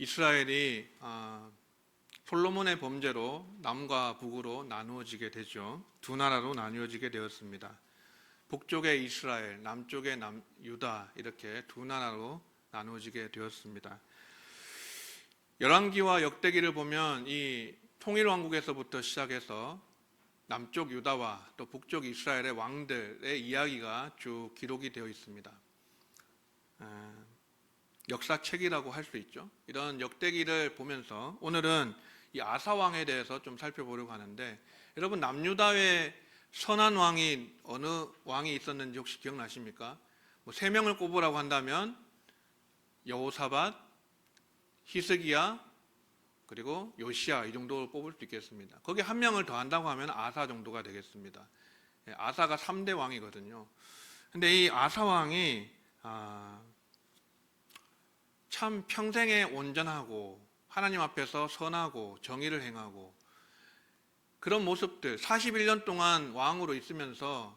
이스라엘이 솔로몬의 범죄로 남과 북으로 나누어지게 되죠. 두 나라로 나누어지게 되었습니다. 북쪽의 이스라엘, 남쪽의 유다, 이렇게 두 나라로 나누어지게 되었습니다. 열왕기와 역대기를 보면 이 통일왕국에서부터 시작해서 남쪽 유다와 또 북쪽 이스라엘의 왕들의 이야기가 쭉 기록이 되어 있습니다. 역사책이라고 할 수 있죠. 이런 역대기를 보면서 오늘은 이 아사 왕에 대해서 좀 살펴보려고 하는데, 여러분 남유다에 선한 왕이 어느 왕이 있었는지 혹시 기억나십니까? 세 명을 꼽으라고 한다면 여호사밧, 히스기야, 그리고 요시야, 이 정도를 뽑을 수 있겠습니다. 거기에 한 명을 더한다고 하면 아사 정도가 되겠습니다. 아사가 3대 왕이거든요. 근데 이 아사 왕이 참 평생에 온전하고 하나님 앞에서 선하고 정의를 행하고 그런 모습들, 41년 동안 왕으로 있으면서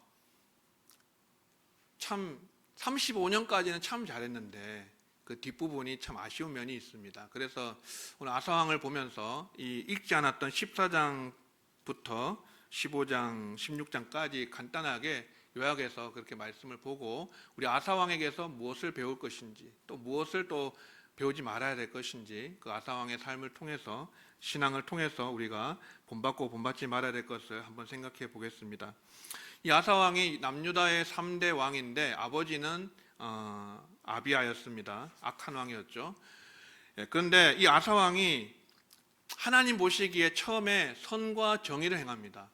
참 35년까지는 참 잘했는데 그 뒷부분이 참 아쉬운 면이 있습니다. 그래서 오늘 아사왕을 보면서 이 읽지 않았던 14장부터 15장, 16장까지 간단하게 요약해서 그렇게 말씀을 보고 우리 아사왕에게서 무엇을 배울 것인지, 또 무엇을 또 배우지 말아야 될 것인지, 그 아사왕의 삶을 통해서, 신앙을 통해서 우리가 본받고 본받지 말아야 될 것을 한번 생각해 보겠습니다. 이 아사왕이 남유다의 3대 왕인데 아버지는 아비야였습니다. 악한 왕이었죠. 그런데 이 아사왕이 하나님 보시기에 처음에 선과 정의를 행합니다.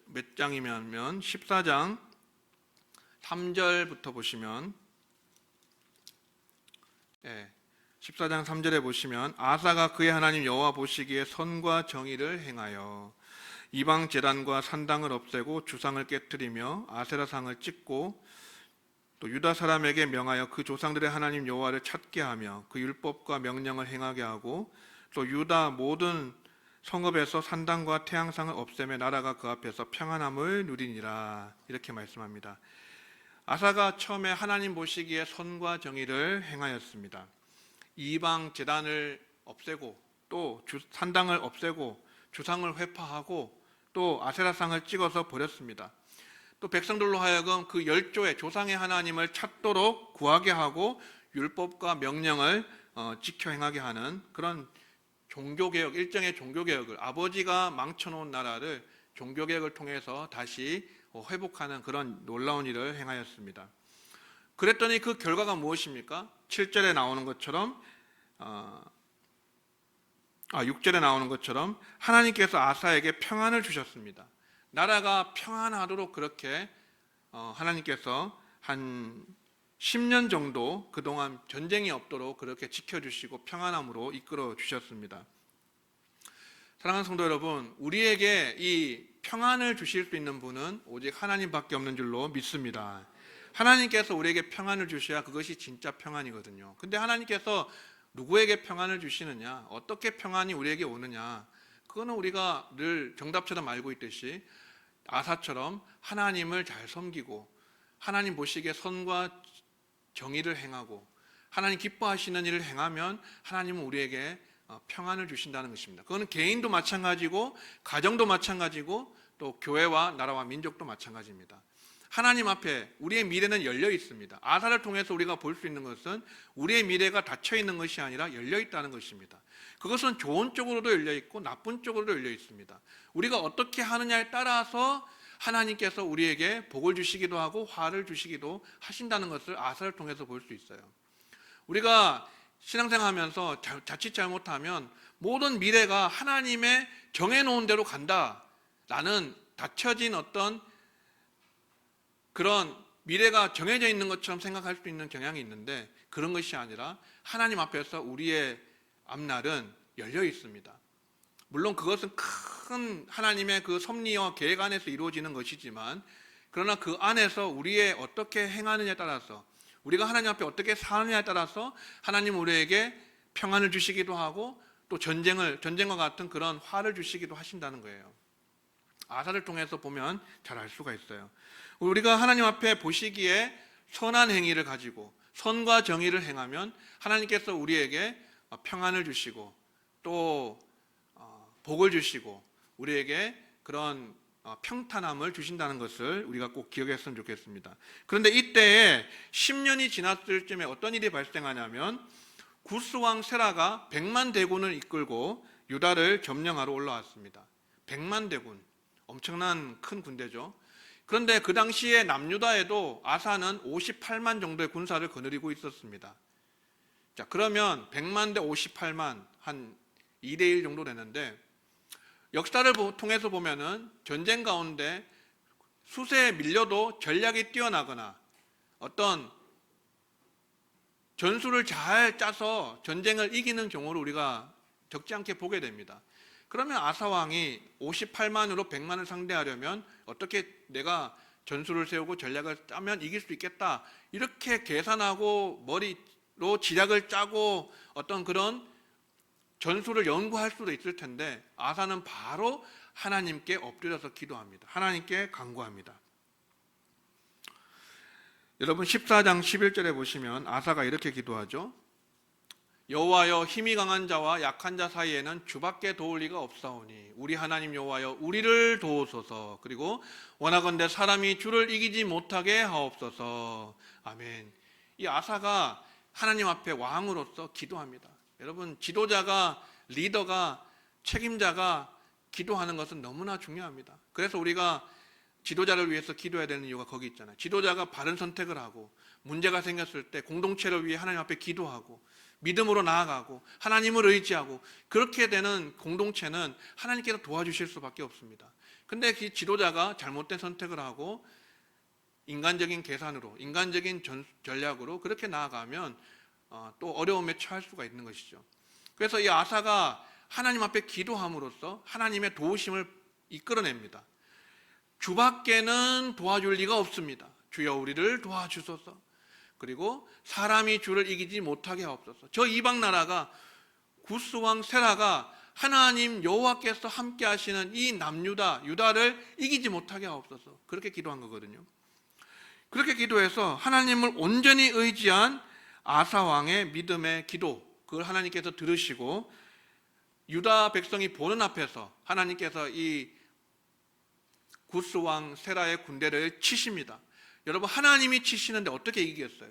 몇 장이면 14장 3절부터 보시면, 14장 3절에 보시면, 아사가 그의 하나님 여호와 보시기에 선과 정의를 행하여 이방 제단과 산당을 없애고 주상을 깨뜨리며 아세라상을 찍고 또 유다 사람에게 명하여 그 조상들의 하나님 여호와를 찾게 하며 그 율법과 명령을 행하게 하고 또 유다 모든 성읍에서 산당과 태양상을 없애며 나라가 그 앞에서 평안함을 누리니라, 이렇게 말씀합니다. 아사가 처음에 하나님 보시기에 선과 정의를 행하였습니다. 이방 제단을 없애고 또 산당을 없애고 주상을 회파하고 또 아세라상을 찍어서 버렸습니다. 또 백성들로 하여금 그 열조의 조상의 하나님을 찾도록 구하게 하고 율법과 명령을 지켜 행하게 하는 그런 종교개혁, 일정의 종교개혁을, 아버지가 망쳐놓은 나라를 종교개혁을 통해서 다시 회복하는 그런 놀라운 일을 행하였습니다. 그랬더니 그 결과가 무엇입니까? 7절에 나오는 것처럼 6절에 나오는 것처럼 하나님께서 아사에게 평안을 주셨습니다. 나라가 평안하도록 그렇게 하나님께서 한 10년 정도 그동안 전쟁이 없도록 그렇게 지켜주시고 평안함으로 이끌어 주셨습니다. 사랑하는 성도 여러분, 우리에게 이 평안을 주실 수 있는 분은 오직 하나님밖에 없는 줄로 믿습니다. 하나님께서 우리에게 평안을 주셔야 그것이 진짜 평안이거든요. 근데 하나님께서 누구에게 평안을 주시느냐, 어떻게 평안이 우리에게 오느냐, 그거는 우리가 늘 정답처럼 알고 있듯이 아사처럼 하나님을 잘 섬기고 하나님 보시기에 선과 정의를 행하고 하나님 기뻐하시는 일을 행하면 하나님은 우리에게 평안을 주신다는 것입니다. 그거는 개인도 마찬가지고 가정도 마찬가지고 또 교회와 나라와 민족도 마찬가지입니다. 하나님 앞에 우리의 미래는 열려 있습니다. 아사를 통해서 우리가 볼 수 있는 것은 우리의 미래가 닫혀 있는 것이 아니라 열려 있다는 것입니다. 그것은 좋은 쪽으로도 열려 있고 나쁜 쪽으로도 열려 있습니다. 우리가 어떻게 하느냐에 따라서 하나님께서 우리에게 복을 주시기도 하고 화를 주시기도 하신다는 것을 아사를 통해서 볼 수 있어요. 우리가 신앙생활하면서 자칫 잘못하면 모든 미래가 하나님의 정해놓은 대로 간다라는 닫혀진 어떤 그런 미래가 정해져 있는 것처럼 생각할 수 있는 경향이 있는데, 그런 것이 아니라 하나님 앞에서 우리의 앞날은 열려 있습니다. 물론 그것은 큰 하나님의 그 섭리와 계획 안에서 이루어지는 것이지만, 그러나 그 안에서 우리의 어떻게 행하느냐에 따라서, 우리가 하나님 앞에 어떻게 사느냐에 따라서 하나님 우리에게 평안을 주시기도 하고 또 전쟁과 같은 그런 화를 주시기도 하신다는 거예요. 아사를 통해서 보면 잘 알 수가 있어요. 우리가 하나님 앞에 보시기에 선한 행위를 가지고 선과 정의를 행하면 하나님께서 우리에게 평안을 주시고 또 복을 주시고 우리에게 그런 평탄함을 주신다는 것을 우리가 꼭 기억했으면 좋겠습니다. 그런데 이때에 10년이 지났을 쯤에 어떤 일이 발생하냐면 구스왕 세라가 100만 대군을 이끌고 유다를 점령하러 올라왔습니다. 100만 대군, 엄청난 큰 군대죠. 그런데 그 당시에 남유다에도 아사는 58만 정도의 군사를 거느리고 있었습니다. 자, 그러면 100만 대 58만, 한 2대1 정도 되는데, 역사를 통해서 보면은 전쟁 가운데 수세에 밀려도 전략이 뛰어나거나 어떤 전술을 잘 짜서 전쟁을 이기는 경우를 우리가 적지 않게 보게 됩니다. 그러면 아사왕이 58만으로 100만을 상대하려면 어떻게 내가 전술을 세우고 전략을 짜면 이길 수 있겠다, 이렇게 계산하고 머리로 지략을 짜고 어떤 그런 전술을 연구할 수도 있을 텐데, 아사는 바로 하나님께 엎드려서 기도합니다. 하나님께 간구합니다. 여러분 14장 11절에 보시면 아사가 이렇게 기도하죠. 여호와여, 힘이 강한 자와 약한 자 사이에는 주밖에 도울 리가 없사오니 우리 하나님 여호와여, 우리를 도우소서. 그리고 원하건대 사람이 주를 이기지 못하게 하옵소서. 아멘. 이 아사가 하나님 앞에 왕으로서 기도합니다. 여러분, 지도자가, 리더가, 책임자가 기도하는 것은 너무나 중요합니다. 그래서 우리가 지도자를 위해서 기도해야 되는 이유가 거기 있잖아요. 지도자가 바른 선택을 하고 문제가 생겼을 때 공동체를 위해 하나님 앞에 기도하고 믿음으로 나아가고 하나님을 의지하고, 그렇게 되는 공동체는 하나님께서 도와주실 수밖에 없습니다. 근데 그 지도자가 잘못된 선택을 하고 인간적인 계산으로, 인간적인 전략으로 그렇게 나아가면 또 어려움에 처할 수가 있는 것이죠. 그래서 이 아사가 하나님 앞에 기도함으로써 하나님의 도우심을 이끌어냅니다. 주밖에는 도와줄 리가 없습니다. 주여 우리를 도와주소서. 그리고 사람이 주를 이기지 못하게 하옵소서. 저 이방 나라가, 구스왕 세라가 하나님 여호와께서 함께 하시는 이 남유다, 유다를 이기지 못하게 하옵소서. 그렇게 기도한 거거든요. 그렇게 기도해서 하나님을 온전히 의지한 아사 왕의 믿음의 기도, 그걸 하나님께서 들으시고 유다 백성이 보는 앞에서 하나님께서 이 구스 왕 세라의 군대를 치십니다. 여러분, 하나님이 치시는데 어떻게 이기겠어요?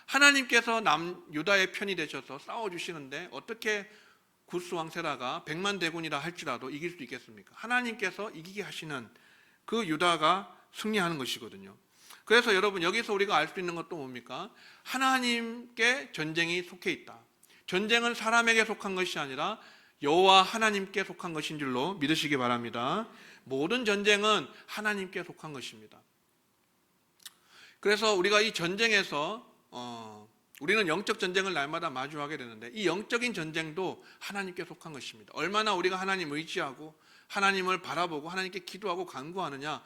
하나님께서 유다의 편이 되셔서 싸워주시는데 어떻게 구스 왕 세라가 100만 대군이라 할지라도 이길 수 있겠습니까? 하나님께서 이기게 하시는 그 유다가 승리하는 것이거든요. 그래서 여러분, 여기서 우리가 알 수 있는 것도 뭡니까? 하나님께 전쟁이 속해 있다. 전쟁은 사람에게 속한 것이 아니라 여호와 하나님께 속한 것인 줄로 믿으시기 바랍니다. 모든 전쟁은 하나님께 속한 것입니다. 그래서 우리가 이 전쟁에서 우리는 영적 전쟁을 날마다 마주하게 되는데, 이 영적인 전쟁도 하나님께 속한 것입니다. 얼마나 우리가 하나님 의지하고 하나님을 바라보고 하나님께 기도하고 간구하느냐,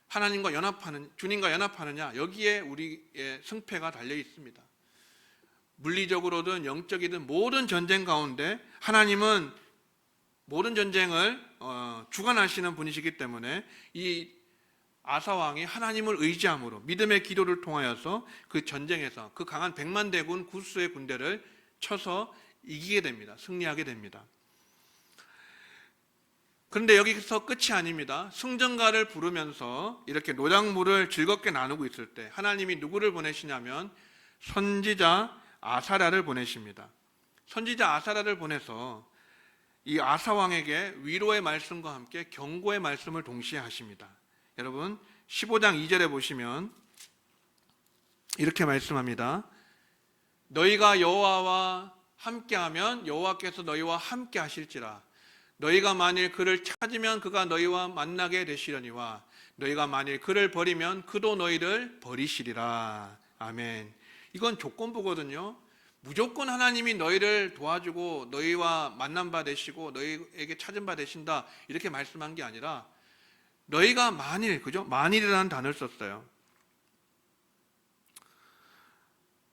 하나님과 연합하는, 주님과 연합하느냐, 여기에 우리의 승패가 달려 있습니다. 물리적으로든 영적이든 모든 전쟁 가운데 하나님은 모든 전쟁을 주관하시는 분이시기 때문에 이 아사왕이 하나님을 의지함으로 믿음의 기도를 통하여서 그 전쟁에서 그 강한 100만 대군 구스의 군대를 쳐서 이기게 됩니다. 승리하게 됩니다. 그런데 여기서 끝이 아닙니다. 승전가를 부르면서 이렇게 노작물을 즐겁게 나누고 있을 때 하나님이 누구를 보내시냐면 선지자 아사랴를 보내십니다. 선지자 아사랴를 보내서 이 아사왕에게 위로의 말씀과 함께 경고의 말씀을 동시에 하십니다. 여러분 15장 2절에 보시면 이렇게 말씀합니다. 너희가 여호와와 함께하면 여호와께서 너희와 함께 하실지라. 너희가 만일 그를 찾으면 그가 너희와 만나게 되시려니와 너희가 만일 그를 버리면 그도 너희를 버리시리라. 아멘. 이건 조건부거든요. 무조건 하나님이 너희를 도와주고 너희와 만난 바 되시고 너희에게 찾은 바 되신다, 이렇게 말씀한 게 아니라 너희가 만일, 그죠? 만일이라는 단어를 썼어요.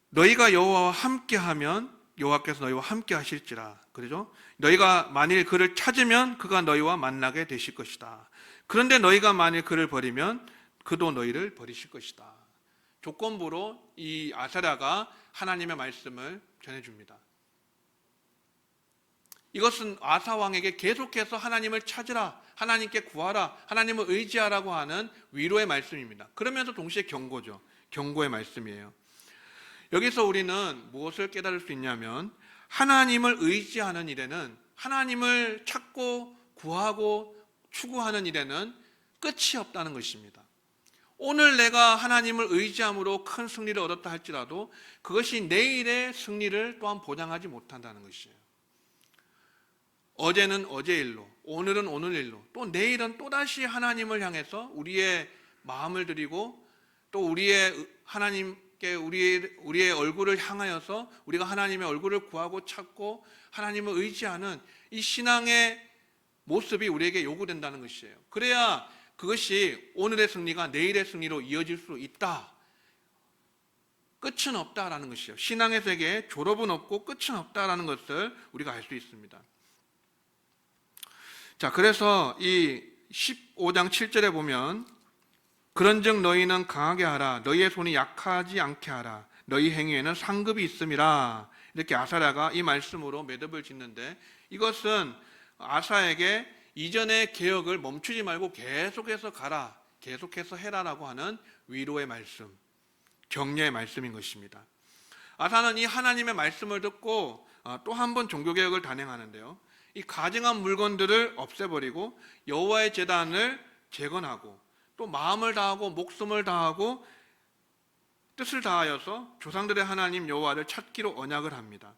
너희가 여호와와 함께하면 여호와께서 너희와 함께 하실지라. 그러죠? 너희가 만일 그를 찾으면 그가 너희와 만나게 되실 것이다. 그런데 너희가 만일 그를 버리면 그도 너희를 버리실 것이다. 조건부로 이 아사랴가 하나님의 말씀을 전해줍니다. 이것은 아사 왕에게 계속해서 하나님을 찾으라, 하나님께 구하라, 하나님을 의지하라고 하는 위로의 말씀입니다. 그러면서 동시에 경고죠. 경고의 말씀이에요. 여기서 우리는 무엇을 깨달을 수 있냐면, 하나님을 의지하는 일에는, 하나님을 찾고 구하고 추구하는 일에는 끝이 없다는 것입니다. 오늘 내가 하나님을 의지함으로 큰 승리를 얻었다 할지라도 그것이 내일의 승리를 또한 보장하지 못한다는 것이에요. 어제는 어제 일로, 오늘은 오늘 일로, 또 내일은 또다시 하나님을 향해서 우리의 마음을 드리고 또 우리의 하나님께 우리의 얼굴을 향하여서 우리가 하나님의 얼굴을 구하고 찾고 하나님을 의지하는 이 신앙의 모습이 우리에게 요구된다는 것이에요. 그래야 그것이 오늘의 승리가 내일의 승리로 이어질 수 있다. 끝은 없다라는 것이에요. 신앙의 세계에 졸업은 없고 끝은 없다라는 것을 우리가 알 수 있습니다. 자, 그래서 이 15장 7절에 보면, 그런즉 너희는 강하게 하라, 너희의 손이 약하지 않게 하라, 너희 행위에는 상급이 있음이라. 이렇게 아사랴가 이 말씀으로 매듭을 짓는데, 이것은 아사에게 이전의 개혁을 멈추지 말고 계속해서 가라, 계속해서 해라라고 하는 위로의 말씀, 격려의 말씀인 것입니다. 아사는 이 하나님의 말씀을 듣고 또 한 번 종교개혁을 단행하는데요, 이 가증한 물건들을 없애버리고 여호와의 제단을 재건하고 또 마음을 다하고 목숨을 다하고 뜻을 다하여서 조상들의 하나님 여호와를 찾기로 언약을 합니다.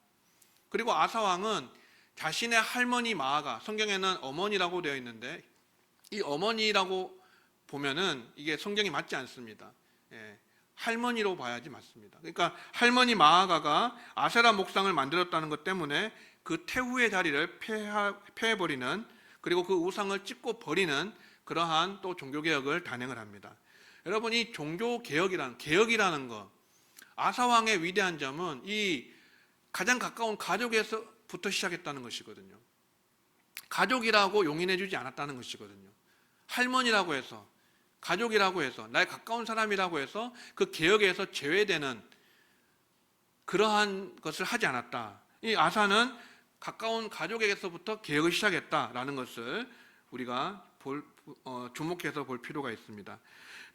그리고 아사왕은 자신의 할머니 마아가, 성경에는 어머니라고 되어 있는데 이 어머니라고 보면은 이게 성경이 맞지 않습니다. 할머니로 봐야지 맞습니다. 그러니까 할머니 마아가가 아세라 목상을 만들었다는 것 때문에 그 태후의 자리를 폐해버리는, 그리고 그 우상을 찢고 버리는 그러한 또 종교개혁을 단행을 합니다. 여러분, 이 개혁이라는 것, 아사왕의 위대한 점은 이 가장 가까운 가족에서부터 시작했다는 것이거든요. 가족이라고 용인해주지 않았다는 것이거든요. 할머니라고 해서, 가족이라고 해서, 나의 가까운 사람이라고 해서 그 개혁에서 제외되는 그러한 것을 하지 않았다. 이 아사는 가까운 가족에게서부터 개혁을 시작했다라는 것을 우리가 주목해서 볼 필요가 있습니다.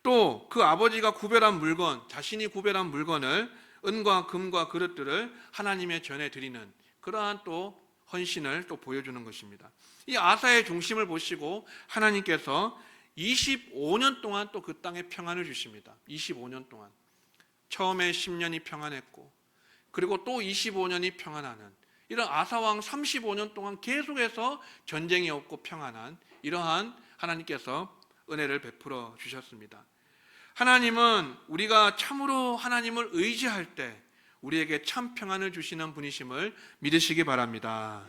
또 그 아버지가 구별한 물건, 자신이 구별한 물건을, 은과 금과 그릇들을 하나님의 전에 드리는 그러한 또 헌신을 또 보여주는 것입니다. 이 아사의 중심을 보시고 하나님께서 25년 동안 또 그 땅에 평안을 주십니다. 25년 동안. 처음에 10년이 평안했고, 그리고 또 25년이 평안하는, 이런 아사왕 35년 동안 계속해서 전쟁이 없고 평안한 이러한 하나님께서 은혜를 베풀어 주셨습니다. 하나님은 우리가 참으로 하나님을 의지할 때 우리에게 참 평안을 주시는 분이심을 믿으시기 바랍니다.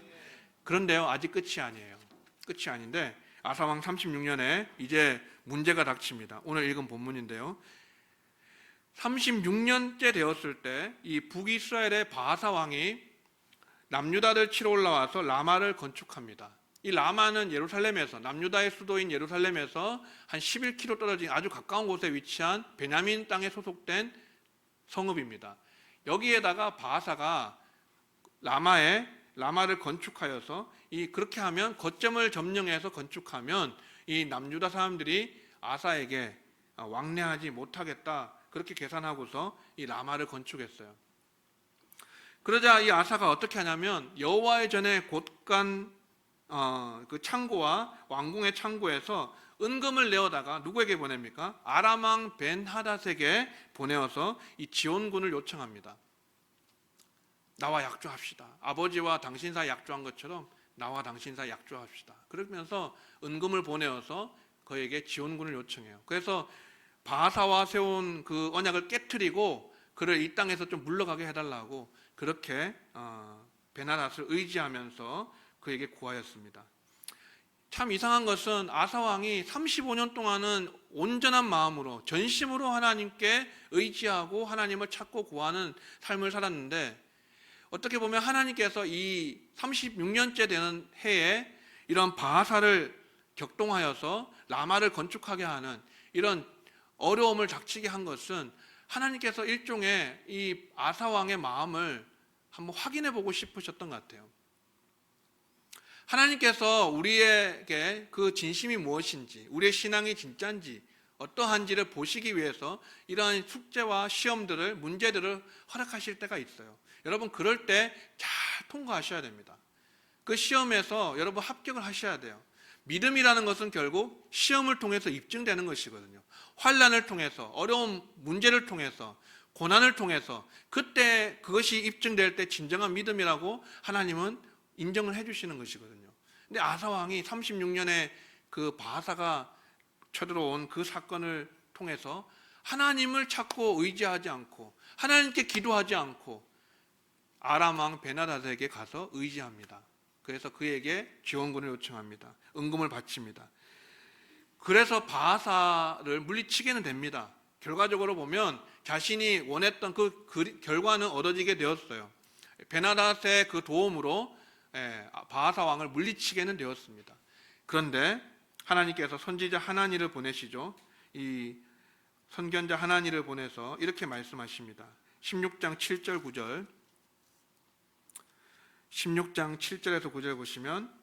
그런데요, 아직 끝이 아니에요. 끝이 아닌데 아사왕 36년에 이제 문제가 닥칩니다. 오늘 읽은 본문인데요, 36년째 되었을 때 이 북이스라엘의 바하사 왕이 남유다를 치러 올라와서 라마를 건축합니다. 이 라마는 예루살렘에서, 남유다의 수도인 예루살렘에서 한 11km 떨어진 아주 가까운 곳에 위치한 베냐민 땅에 소속된 성읍입니다. 여기에다가 바하사가 라마를 건축하여서 그렇게 하면 거점을 점령해서 건축하면 이 남유다 사람들이 아사에게 왕래하지 못하겠다, 그렇게 계산하고서 이 라마를 건축했어요. 그러자 이 아사가 어떻게 하냐면 여호와의 전에 곳간 그 창고와 왕궁의 창고에서 은금을 내어다가 누구에게 보냅니까? 아람 왕 벤하닷에게 보내어서 이 지원군을 요청합니다. 나와 약조합시다. 아버지와 당신 사이 약조한 것처럼 나와 당신 사이 약조합시다. 그러면서 은금을 보내어서 그에게 지원군을 요청해요. 그래서 바하사와 세운 그 언약을 깨트리고 그를 이 땅에서 좀 물러가게 해달라고 그렇게 벤하닷을 의지하면서 그에게 구하였습니다. 참 이상한 것은 아사왕이 35년 동안은 온전한 마음으로 전심으로 하나님께 의지하고 하나님을 찾고 구하는 삶을 살았는데, 어떻게 보면 하나님께서 이 36년째 되는 해에 이런 바하사를 격동하여서 라마를 건축하게 하는 이런 어려움을 닥치게 한 것은 하나님께서 일종의 이 아사왕의 마음을 한번 확인해 보고 싶으셨던 것 같아요. 하나님께서 우리에게 그 진심이 무엇인지, 우리의 신앙이 진짜인지 어떠한지를 보시기 위해서 이러한 숙제와 시험들을, 문제들을 허락하실 때가 있어요. 여러분, 그럴 때 잘 통과하셔야 됩니다. 그 시험에서 여러분 합격을 하셔야 돼요. 믿음이라는 것은 결국 시험을 통해서 입증되는 것이거든요. 환난을 통해서, 어려운 문제를 통해서, 고난을 통해서, 그때 그것이 입증될 때 진정한 믿음이라고 하나님은 인정을 해주시는 것이거든요. 근데 아사왕이 36년에 그 바사가 쳐들어온 그 사건을 통해서 하나님을 찾고 의지하지 않고 하나님께 기도하지 않고 아람 왕 베나다드에게 가서 의지합니다. 그래서 그에게 지원군을 요청합니다. 응금을 바칩니다. 그래서 바사를 물리치게는 됩니다. 결과적으로 보면 자신이 원했던 그 결과는 얻어지게 되었어요. 베나다드의 그 도움으로 바사 왕을 물리치게는 되었습니다. 그런데 하나님께서 선지자 하나니를 보내시죠. 이 선견자 하나니를 보내서 이렇게 말씀하십니다. 16장 7절 9절 16장 7절에서 9절 보시면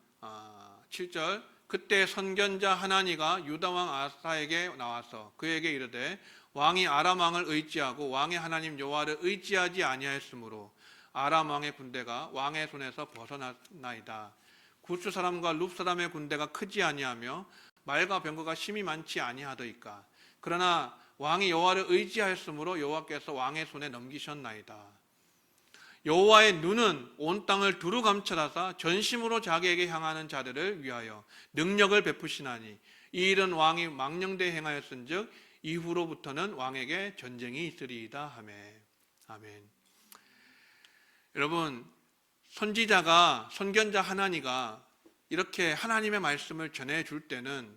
7절 그때 선견자 하나니가 유다왕 아사에게 나와서 그에게 이르되 왕이 아람 왕을 의지하고 왕의 하나님 여호와를 의지하지 아니하였으므로 아람 왕의 군대가 왕의 손에서 벗어났나이다. 구스 사람과 룹 사람의 군대가 크지 아니하며 말과 병거가 심히 많지 아니하더이까. 그러나 왕이 여호와를 의지하였으므로 여호와께서 왕의 손에 넘기셨나이다. 여호와의 눈은 온 땅을 두루 감찰하사 전심으로 자기에게 향하는 자들을 위하여 능력을 베푸시나니 이 일은 왕이 망령되이 행하였은즉 이후로부터는 왕에게 전쟁이 있으리이다 하매. 아멘. 여러분, 선견자 하나니가 이렇게 하나님의 말씀을 전해줄 때는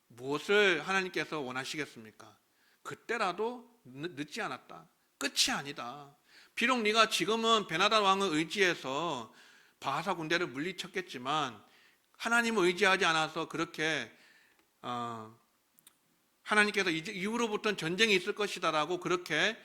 무엇을 하나님께서 원하시겠습니까? 그때라도 늦지 않았다. 끝이 아니다. 비록 네가 지금은 베나다드 왕을 의지해서 바사 군대를 물리쳤겠지만 하나님을 의지하지 않아서 그렇게 하나님께서 이후로부터는 전쟁이 있을 것이다라고 그렇게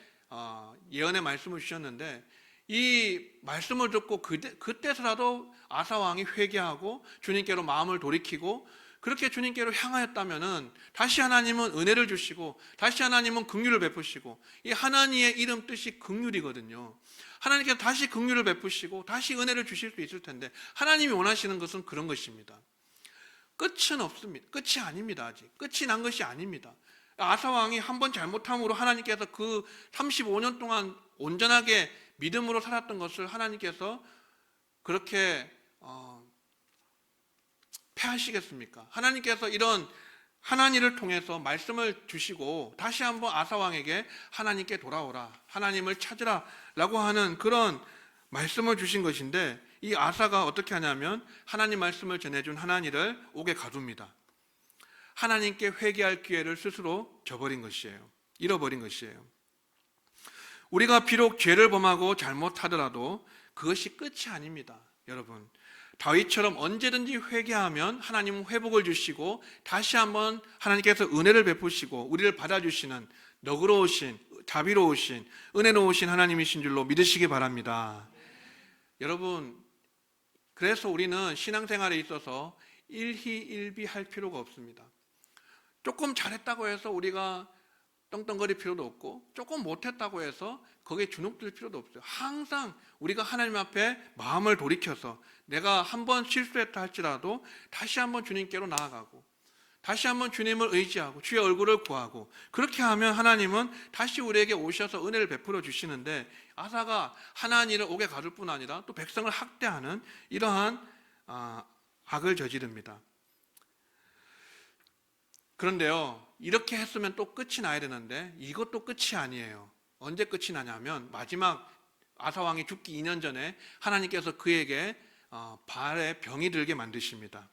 예언의 말씀을 주셨는데 이 말씀을 듣고 그때서라도 아사 왕이 회개하고 주님께로 마음을 돌이키고 그렇게 주님께로 향하였다면은 다시 하나님은 은혜를 주시고 다시 하나님은 긍휼을 베푸시고 이 하나님의 이름 뜻이 긍휼이거든요. 하나님께서 다시 긍휼을 베푸시고 다시 은혜를 주실 수 있을 텐데 하나님이 원하시는 것은 그런 것입니다. 끝은 없습니다. 끝이 아닙니다. 아직 끝이 난 것이 아닙니다. 아사 왕이 한 번 잘못함으로 하나님께서 그 35년 동안 온전하게 믿음으로 살았던 것을 하나님께서 그렇게 패하시겠습니까? 하나님께서 이런 하나니를 통해서 말씀을 주시고 다시 한번 아사 왕에게 하나님께 돌아오라, 하나님을 찾으라 라고 하는 그런 말씀을 주신 것인데 이 아사가 어떻게 하냐면 하나님 말씀을 전해준 하나니를 옥에 가둡니다. 하나님께 회개할 기회를 스스로 저버린 것이에요. 잃어버린 것이에요. 우리가 비록 죄를 범하고 잘못하더라도 그것이 끝이 아닙니다. 여러분, 다윗처럼 언제든지 회개하면 하나님은 회복을 주시고 다시 한번 하나님께서 은혜를 베푸시고 우리를 받아주시는 너그러우신, 자비로우신, 은혜로우신 하나님이신 줄로 믿으시기 바랍니다. 여러분, 그래서 우리는 신앙생활에 있어서 일희일비할 필요가 없습니다. 조금 잘했다고 해서 우리가 떵떵거릴 필요도 없고 조금 못했다고 해서 거기에 주눅들 필요도 없어요. 항상 우리가 하나님 앞에 마음을 돌이켜서 내가 한번 실수했다 할지라도 다시 한번 주님께로 나아가고 다시 한번 주님을 의지하고 주의 얼굴을 구하고 그렇게 하면 하나님은 다시 우리에게 오셔서 은혜를 베풀어 주시는데 아사가 하나니를 옥에 가둘 뿐 아니라 또 백성을 학대하는 이러한 악을 저지릅니다. 그런데요, 이렇게 했으면 또 끝이 나야 되는데 이것도 끝이 아니에요. 언제 끝이 나냐면 마지막 아사왕이 죽기 2년 전에 하나님께서 그에게 발에 병이 들게 만드십니다.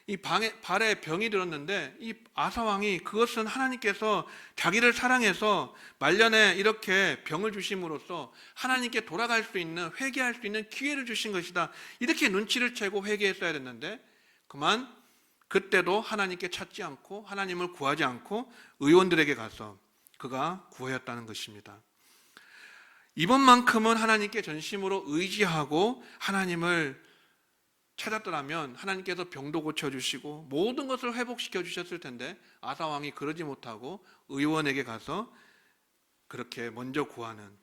이 발에 병이 들었는데 이 아사왕이 그것은 하나님께서 자기를 사랑해서 말년에 이렇게 병을 주심으로써 하나님께 돌아갈 수 있는, 회개할 수 있는 기회를 주신 것이다. 이렇게 눈치를 채고 회개했어야 됐는데 그만 그때도 하나님께 찾지 않고 하나님을 구하지 않고 의원들에게 가서 그가 구하였다는 것입니다. 이번만큼은 하나님께 전심으로 의지하고 하나님을 찾았더라면 하나님께서 병도 고쳐주시고 모든 것을 회복시켜 주셨을 텐데 아사 왕이 그러지 못하고 의원에게 가서 그렇게 먼저 구하는,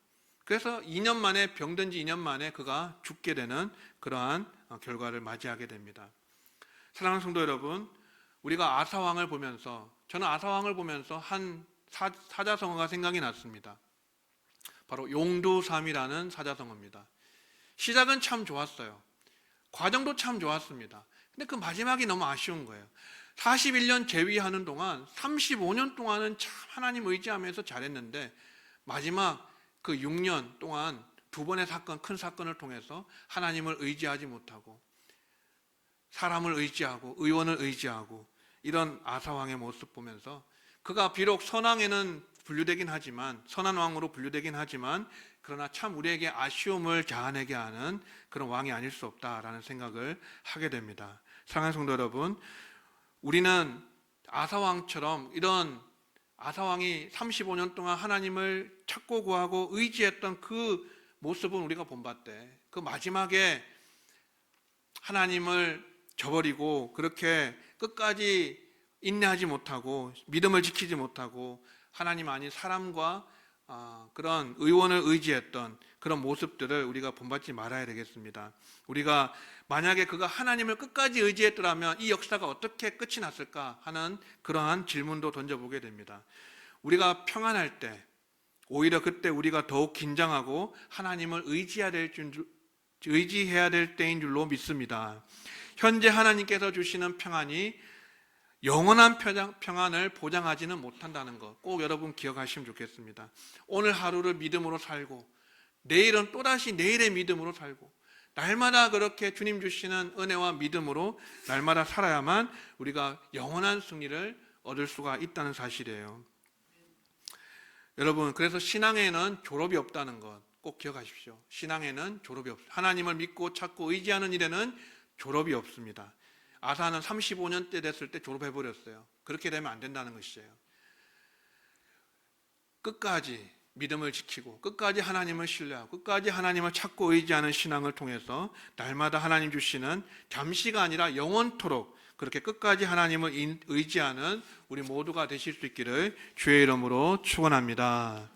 그래서 2년 만에, 병든 지 2년 만에 그가 죽게 되는 그러한 결과를 맞이하게 됩니다. 사랑하는 성도 여러분, 우리가 아사 왕을 보면서, 저는 아사 왕을 보면서 한 사자성어가 생각이 났습니다. 바로 용두삼이라는 사자성어입니다. 시작은 참 좋았어요. 과정도 참 좋았습니다. 근데 그 마지막이 너무 아쉬운 거예요. 41년 재위하는 동안 35년 동안은 참 하나님 의지하면서 잘했는데 마지막 그 6년 동안 두 번의 사건, 큰 사건을 통해서 하나님을 의지하지 못하고 사람을 의지하고 의원을 의지하고 이런 아사왕의 모습 보면서 그가 비록 선왕에는 분류되긴 하지만, 선한 왕으로 분류되긴 하지만, 그러나 참 우리에게 아쉬움을 자아내게 하는 그런 왕이 아닐 수 없다라는 생각을 하게 됩니다. 사랑하는 성도 여러분, 우리는 아사왕처럼 이런 아사왕이 35년 동안 하나님을 찾고 구하고 의지했던 그 모습은 우리가 본받되, 그 마지막에 하나님을 저버리고 그렇게 끝까지 인내하지 못하고 믿음을 지키지 못하고 하나님 아닌 사람과 그런 의원을 의지했던 그런 모습들을 우리가 본받지 말아야 되겠습니다. 우리가 만약에 그가 하나님을 끝까지 의지했더라면 이 역사가 어떻게 끝이 났을까 하는 그러한 질문도 던져보게 됩니다. 우리가 평안할 때 오히려 그때 우리가 더욱 긴장하고 하나님을 의지해야 될 때인 줄로 믿습니다. 현재 하나님께서 주시는 평안이 영원한 평안을 보장하지는 못한다는 것 꼭 여러분 기억하시면 좋겠습니다. 오늘 하루를 믿음으로 살고 내일은 또다시 내일의 믿음으로 살고 날마다 그렇게 주님 주시는 은혜와 믿음으로 날마다 살아야만 우리가 영원한 승리를 얻을 수가 있다는 사실이에요. 여러분, 그래서 신앙에는 졸업이 없다는 것 꼭 기억하십시오. 신앙에는 졸업이 없습니다. 하나님을 믿고 찾고 의지하는 일에는 졸업이 없습니다. 아사는 35년 때 됐을 때 졸업해버렸어요. 그렇게 되면 안 된다는 것이에요. 끝까지 믿음을 지키고 끝까지 하나님을 신뢰하고 끝까지 하나님을 찾고 의지하는 신앙을 통해서 날마다 하나님 주시는 잠시가 아니라 영원토록 그렇게 끝까지 하나님을 의지하는 우리 모두가 되실 수 있기를 주의 이름으로 축원합니다.